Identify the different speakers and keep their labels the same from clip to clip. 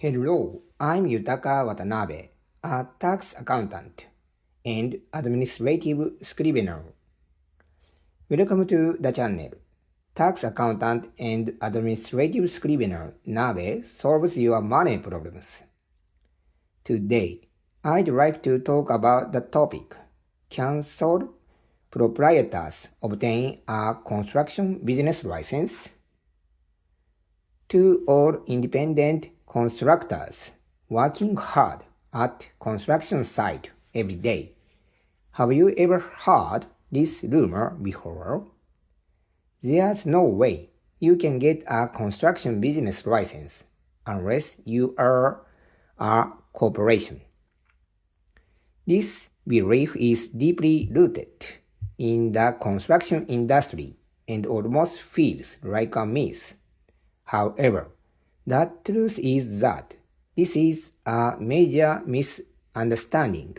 Speaker 1: Hello, I'm Yutaka Watanabe, a tax accountant and administrative scrivener. Welcome to the channel. Tax accountant and administrative scrivener Nabe solves your money problems. Today, I'd like to talk about the topic: Can sole proprietors obtain a construction business license? To all independent constructors working hard at construction site every day, have you ever heard this rumor before? There's no way you can get a construction business license unless you are a corporation. This belief is deeply rooted in the construction industry and almost feels like a myth. However, the truth is that this is a major misunderstanding.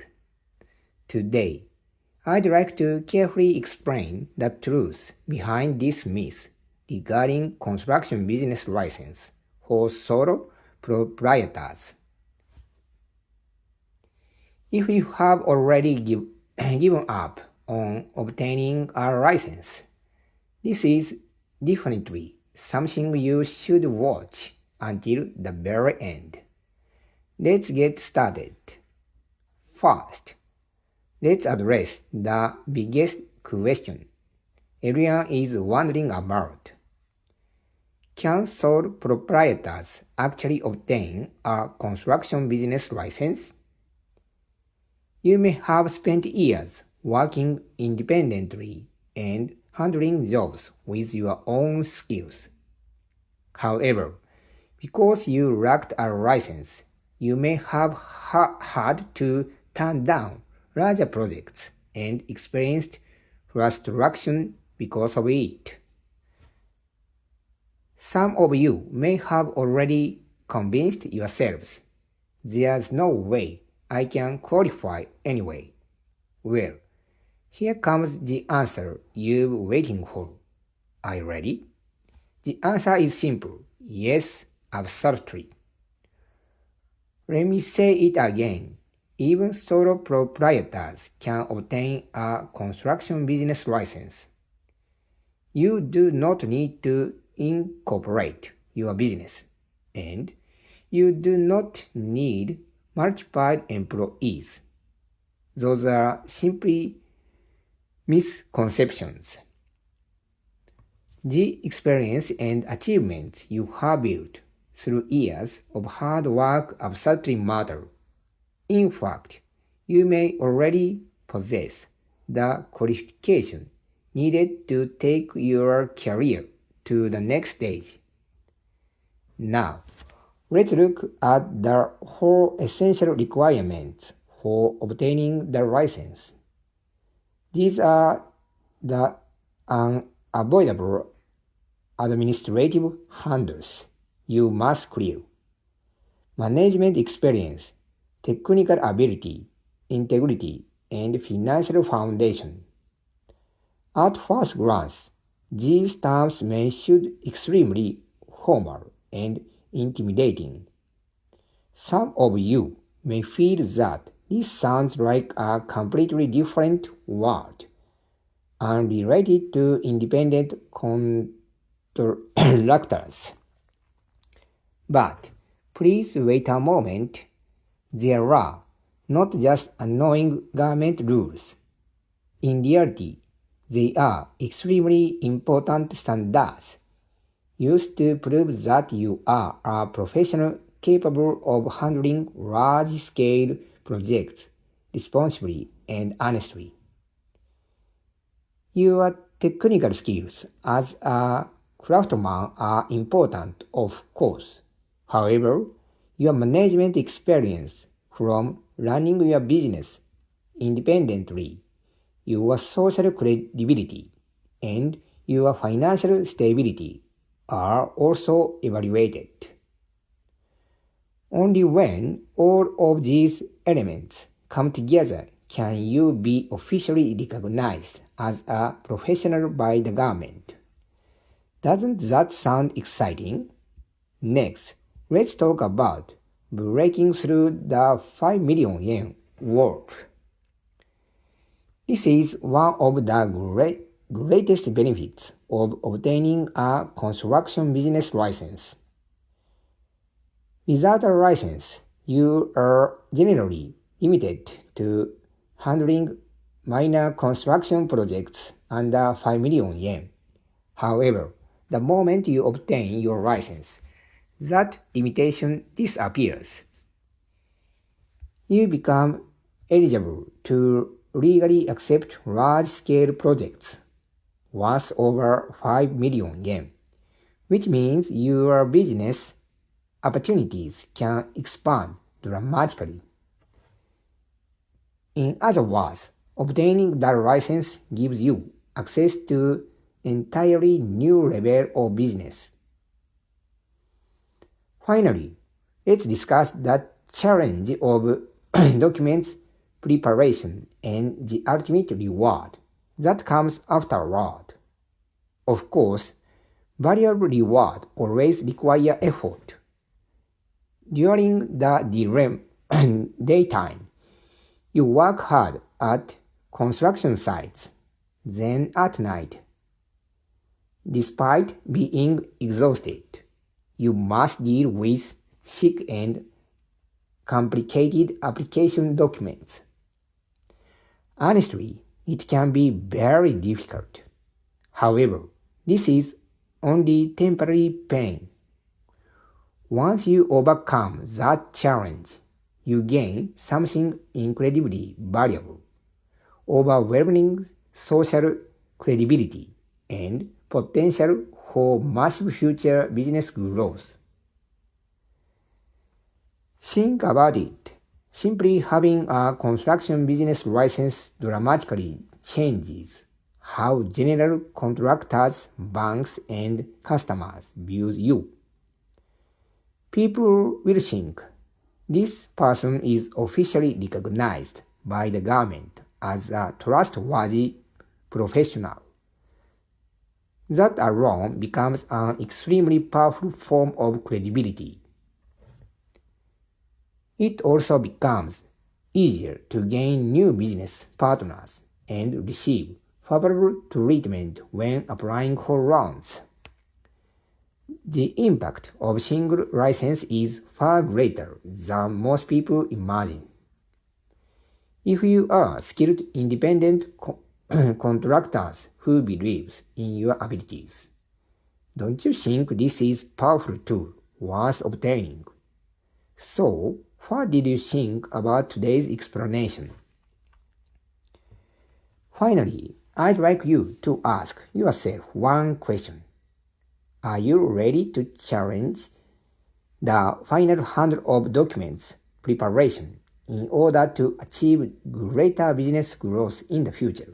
Speaker 1: Today, I'd like to carefully explain the truth behind this myth regarding construction business license for sole proprietors. If you have already given up on obtaining a license, this is definitely something you should watch until the very end. Let's get started. First, let's address the biggest question everyone is wondering about. Can sole proprietors actually obtain a construction business license? You may have spent years working independently and handling jobs with your own skills. However, because you lacked a license, you may have had to turn down larger projects and experienced frustration because of it. Some of you may have already convinced yourselves, there's no way I can qualify anyway. Well, here comes the answer you've been waiting for. Are you ready? The answer is simple. Yes, absolutely. Let me say it again. Even sole proprietors can obtain a construction business license. You do not need to incorporate your business, and you do not need multiple employees. Those are simply misconceptions. The experience and achievements you have built through years of hard work absolutely matter. In fact, you may already possess the qualification needed to take your career to the next stage. Now, let's look at the 4 essential requirements for obtaining the license. These are the unavoidable administrative hurdles you must clear: management experience, technical ability, integrity, and financial foundation. At first glance, these terms may sound extremely formal and intimidating. Some of you may feel that this sounds like a completely different world, unrelated to independent contractors. But please wait a moment. There are not just annoying government rules. In reality, they are extremely important standards used to prove that you are a professional capable of handling large-scale projects responsibly and honestly. Your technical skills as a craftsman are important, of course. However, your management experience from running your business independently, your social credibility, and your financial stability are also evaluated. Only when all of these elements come together can you be officially recognized as a professional by the government. Doesn't that sound exciting? Next, let's talk about breaking through the 5 million yen wall. This is one of the greatest benefits of obtaining a construction business license. Without a license, you are generally limited to handling minor construction projects under 5 million yen. However, the moment you obtain your license, that limitation disappears. You become eligible to legally accept large-scale projects worth over 5 million yen, which means your business opportunities can expand dramatically. In other words, obtaining that license gives you access to entirely new level of business. Finally, let's discuss the challenge of documents preparation and the ultimate reward that comes afterward. Of course, variable reward always requires effort. During the daytime, you work hard at construction sites. Then at night, despite being exhausted, you must deal with thick and complicated application documents. Honestly, it can be very difficult. However, this is only temporary pain. Once you overcome that challenge, you gain something incredibly valuable, overwhelming social credibility, and potential for massive future business growth. Think about it. Simply having a construction business license dramatically changes how general contractors, banks, and customers view you. People will think, this person is officially recognized by the government as a trustworthy professional. That alone becomes an extremely powerful form of credibility. It also becomes easier to gain new business partners and receive favorable treatment when applying for loans. The impact of single license is far greater than most people imagine. If you are skilled independent contractors who believes in your abilities, don't you think this is powerful tool worth obtaining? So, what did you think about today's explanation? Finally, I'd like you to ask yourself one question. Are you ready to challenge the final handle of documents preparation in order to achieve greater business growth in the future?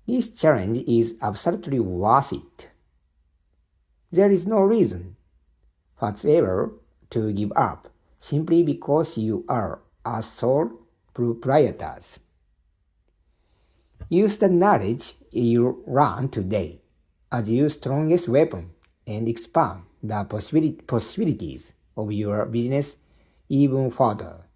Speaker 1: This challenge is absolutely worth it. There is no reason whatsoever to give up simply because you are a sole proprietors. Use the knowledge you learn today as your strongest weapon and expand the possibilities of your business even further.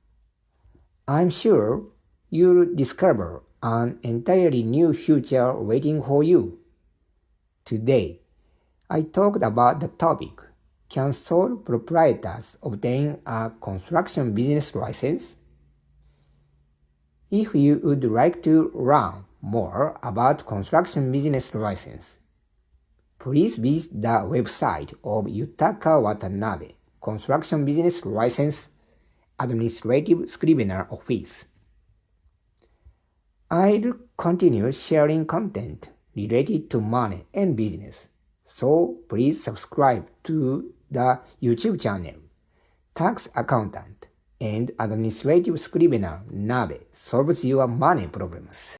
Speaker 1: I'm sure you'll discover an entirely new future waiting for you. Today, I talked about the topic, can sole proprietors obtain a construction business license? If you would like to learn more about construction business license, please visit the website of Yutaka Watanabe Construction Business License Administrative Scrivener Office. I'll continue sharing content related to money and business, so please subscribe to the YouTube channel. Tax Accountant and Administrative Scrivener Nabe solves your money problems.